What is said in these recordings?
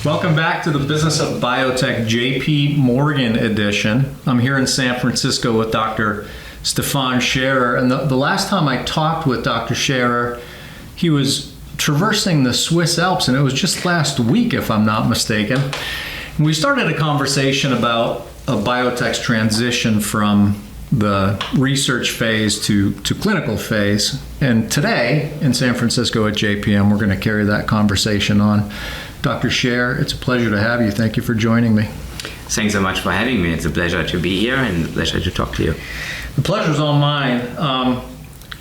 Welcome back to the Business of Biotech JP Morgan edition. I'm here in San Francisco with Dr. Stefan Scherer. And the last time I talked with Dr. Scherer, he was traversing the Swiss Alps, and it was just last week, if I'm not mistaken. And we started a conversation about a biotech's transition from the research phase to clinical phase. And today in San Francisco at JPM, we're going to carry that conversation on. Dr. Scherer, it's a pleasure to have you. Thank you for joining me. Thanks so much for having me. It's a pleasure to be here and a pleasure to talk to you. The pleasure's all mine.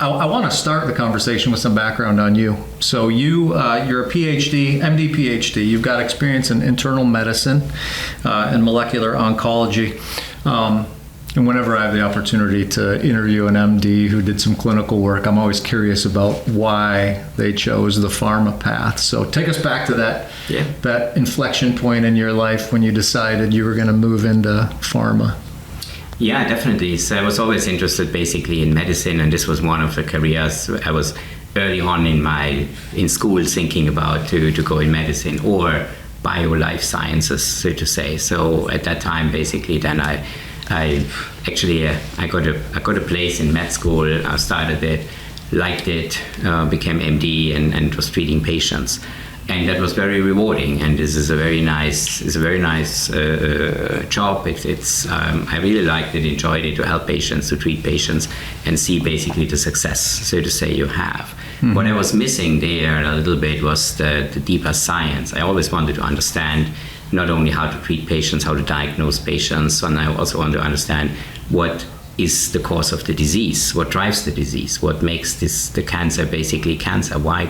I want to start the conversation with some background on you. So you're a PhD, MD PhD. You've got experience in internal medicine and molecular oncology. And whenever I have the opportunity to interview an MD who did some clinical work, I'm always curious about why they chose the pharma path. So take us back to that inflection point in your life when you decided you were going to move into pharma. Yeah, definitely. So I was always interested basically in medicine, and this was one of the careers I was early on in school thinking about to go in medicine or life sciences, so to say. So at that time, basically, then I got a place in med school. I started it, liked it, became MD, and was treating patients, and that was very rewarding. And this is a very nice job. I really liked it, enjoyed it, to help patients, to treat patients, and see basically the success, so to say, you have. Mm-hmm. What I was missing there a little bit was the deeper science. I always wanted to understand not only how to treat patients, how to diagnose patients, and I also want to understand what is the cause of the disease, what drives the disease, what makes the cancer basically cancer, why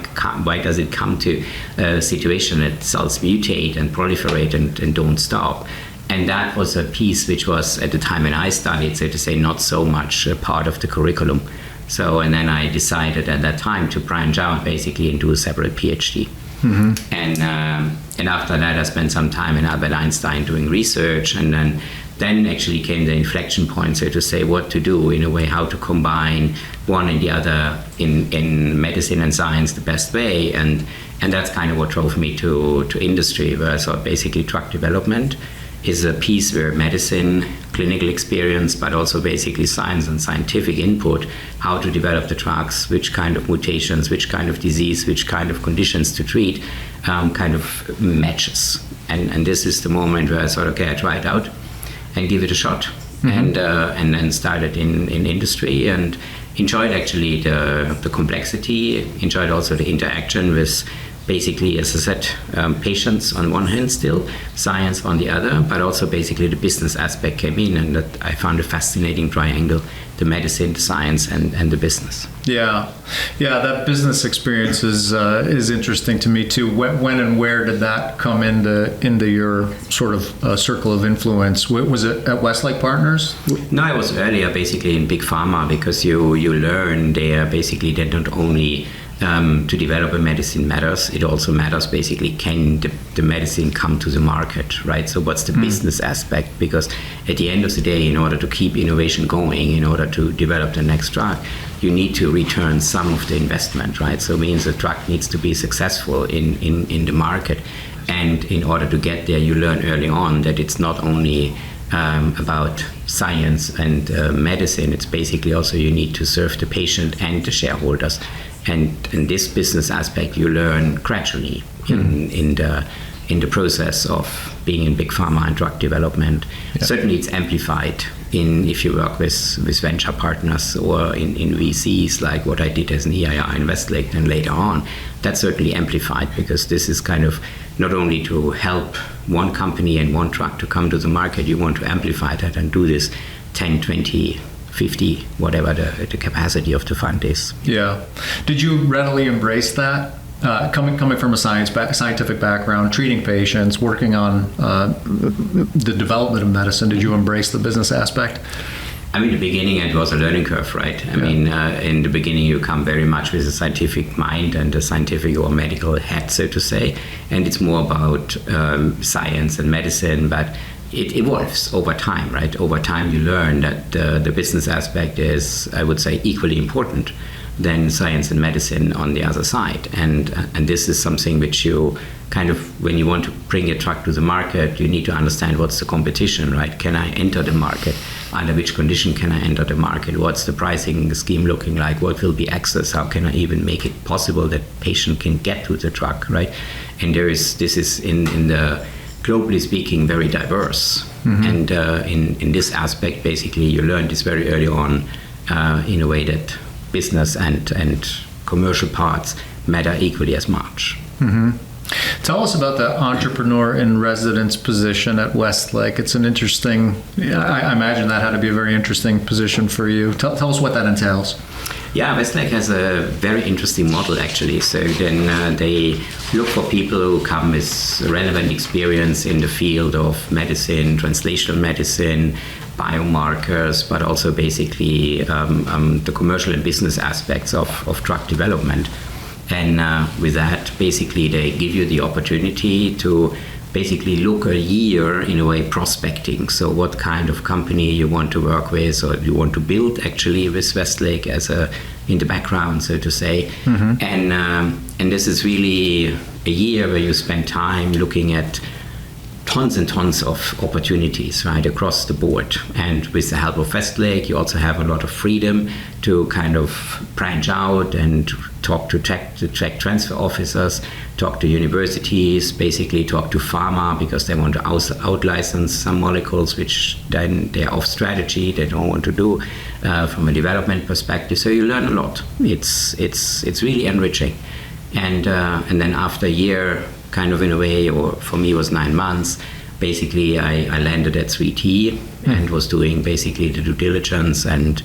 does it come to a situation that cells mutate and proliferate and don't stop. And that was a piece which was, at the time when I studied, so to say, not so much a part of the curriculum. So, and then I decided at that time to branch out basically and do a separate PhD. Mm-hmm. And after that, I spent some time in Albert Einstein doing research, and then actually came the inflection point, so to say, what to do in a way, how to combine one and the other in medicine and science the best way, and that's kind of what drove me to industry, where I thought basically drug development is a piece where medicine, clinical experience, but also basically science and scientific input, how to develop the drugs, which kind of mutations, which kind of disease, which kind of conditions to treat, kind of matches. And this is the moment where I thought, okay, I try it out and give it a shot. Mm-hmm. And then started in industry and enjoyed actually the complexity, enjoyed also the interaction with basically, as I said, patients on one hand still, science on the other, but also basically the business aspect came in, and that I found a fascinating triangle, the medicine, the science, and the business. Yeah, that business experience is interesting to me too. When and where did that come into your sort of circle of influence? Was it at Westlake Partners? No, I was earlier basically in Big Pharma, because you learn there basically that not only to develop a medicine matters, it also matters basically, can the medicine come to the market, right? So what's the business aspect? Because at the end of the day, in order to keep innovation going, in order to develop the next drug, you need to return some of the investment, right? So it means the drug needs to be successful in the market. And in order to get there, you learn early on that it's not only about science and medicine, it's basically also you need to serve the patient and the shareholders. And this business aspect you learn gradually in the process of being in big pharma and drug development. Yeah. Certainly it's amplified if you work with venture partners or in VCs, like what I did as an EIR in Westlake and later on. That's certainly amplified, because this is kind of not only to help one company and one drug to come to the market, you want to amplify that and do this 10, 20, 50, whatever the capacity of the fund is. Yeah. Did you readily embrace that? Coming from a scientific background, treating patients, working on the development of medicine, did you embrace the business aspect? I mean, in the beginning, it was a learning curve, right? I mean, in the beginning, you come very much with a scientific mind and a scientific or medical head, so to say, and it's more about science and medicine, but it evolves over time, right? Over time, you learn that the business aspect is, I would say, equally important. than science and medicine on the other side. And this is something which you kind of, when you want to bring a drug to the market, you need to understand what's the competition, right? Can I enter the market? Under which condition can I enter the market? What's the pricing scheme looking like? What will be access? How can I even make it possible that patient can get to the drug, right? And this is in the, globally speaking, very diverse. And in this aspect, basically, you learn this very early on in a way that business and commercial parts matter equally as much. Tell us about the entrepreneur in residence position at Westlake. It's an interesting, I imagine that had to be a very interesting position for you. Tell us what that entails. Yeah, Westlake has a very interesting model, actually. So then they look for people who come with relevant experience in the field of medicine, translational medicine, biomarkers, but also basically the commercial and business aspects of drug development. And with that, basically, they give you the opportunity to basically look a year in a way prospecting. So what kind of company you want to work with, or you want to build actually with Westlake as in the background, so to say. And this is really a year where you spend time looking at tons and tons of opportunities, right, across the board. And with the help of Westlake, you also have a lot of freedom to kind of branch out and talk to tech transfer officers, talk to universities, basically talk to pharma, because they want to out-license some molecules which then they're off strategy, they don't want to do from a development perspective. So you learn a lot. It's really enriching. And then after a year, kind of in a way, or for me it was 9 months, basically I landed at 3T and was doing basically the due diligence and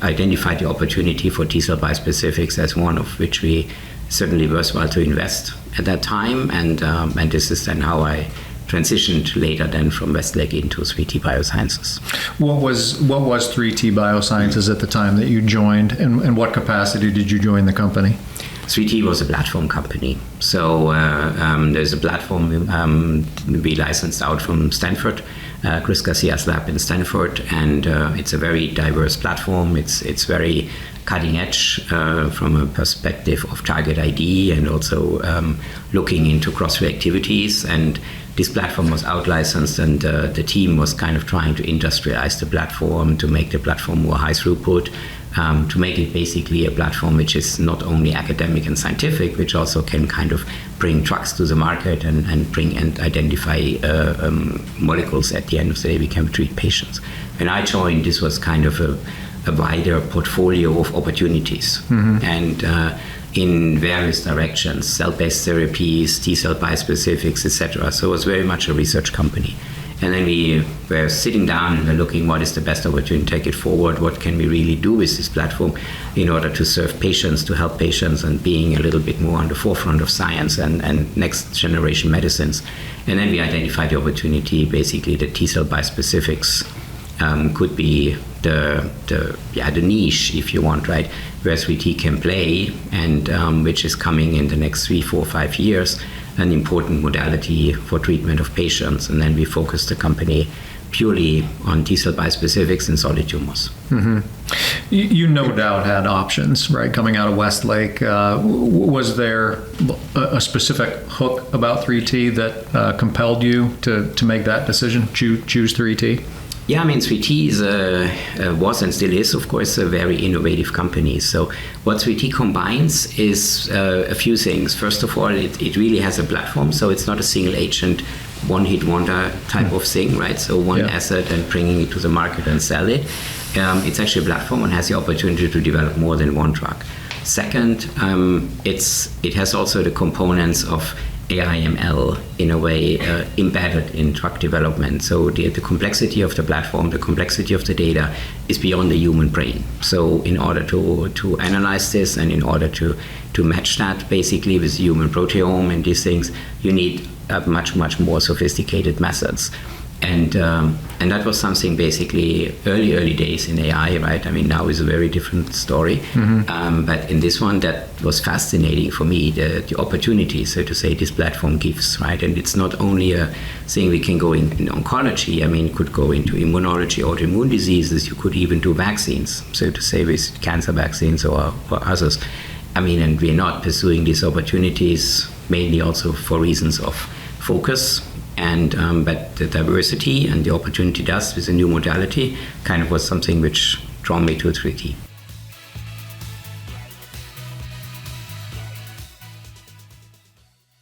identified the opportunity for T-cell bispecifics as one of which we certainly worthwhile to invest at that time. And this is then how I transitioned later then from Westlake into 3T Biosciences. What was 3T Biosciences at the time that you joined, and what capacity did you join the company? 3T was a platform company. So there's a platform we licensed out from Stanford, Chris Garcia's lab in Stanford, and it's a very diverse platform. It's very cutting edge from a perspective of target ID and also looking into cross-reactivities. And this platform was out-licensed, and the team was kind of trying to industrialize the platform, to make the platform more high throughput, to make it basically a platform which is not only academic and scientific, which also can kind of bring drugs to the market and bring and identify molecules at the end of the day we can treat patients. When I joined, this was kind of a wider portfolio of opportunities. And in various directions, cell-based therapies, T-cell bispecifics, etc. So it was very much a research company. And then we were sitting down and looking what is the best opportunity to take it forward, what can we really do with this platform in order to serve patients, to help patients, and being a little bit more on the forefront of science and next generation medicines. And then we identified the opportunity, basically the T-cell bispecifics could be the niche, if you want, right, where 3T can play, and which is coming in the next 3, 4, 5 years, an important modality for treatment of patients. And then we focused the company purely on T-cell bispecifics and solid tumors. You no doubt had options, right, coming out of Westlake. Was there a specific hook about 3T that compelled you to make that decision, choose 3T? Yeah, I mean, 3T was and still is, of course, a very innovative company. So what 3T combines is a few things. First of all, it really has a platform, so it's not a single agent, one-hit wonder type of thing, right? So one asset and bringing it to the market and sell it. It's actually a platform and has the opportunity to develop more than one drug. Second, it has also the components of AI/ML in a way embedded in drug development. So the complexity of the platform, the complexity of the data is beyond the human brain. So in order to analyze this and in order to match that basically with human proteome and these things, you need much more sophisticated methods. And that was something basically early days in AI, right? I mean, now is a very different story. But in this one, that was fascinating for me, the opportunity, so to say, this platform gives, right? And it's not only a thing we can go in oncology. I mean, it could go into immunology, autoimmune diseases. You could even do vaccines, so to say, with cancer vaccines or others. I mean, and we're not pursuing these opportunities mainly also for reasons of focus. But the diversity and the opportunity thus with a new modality kind of was something which drew me to 3T.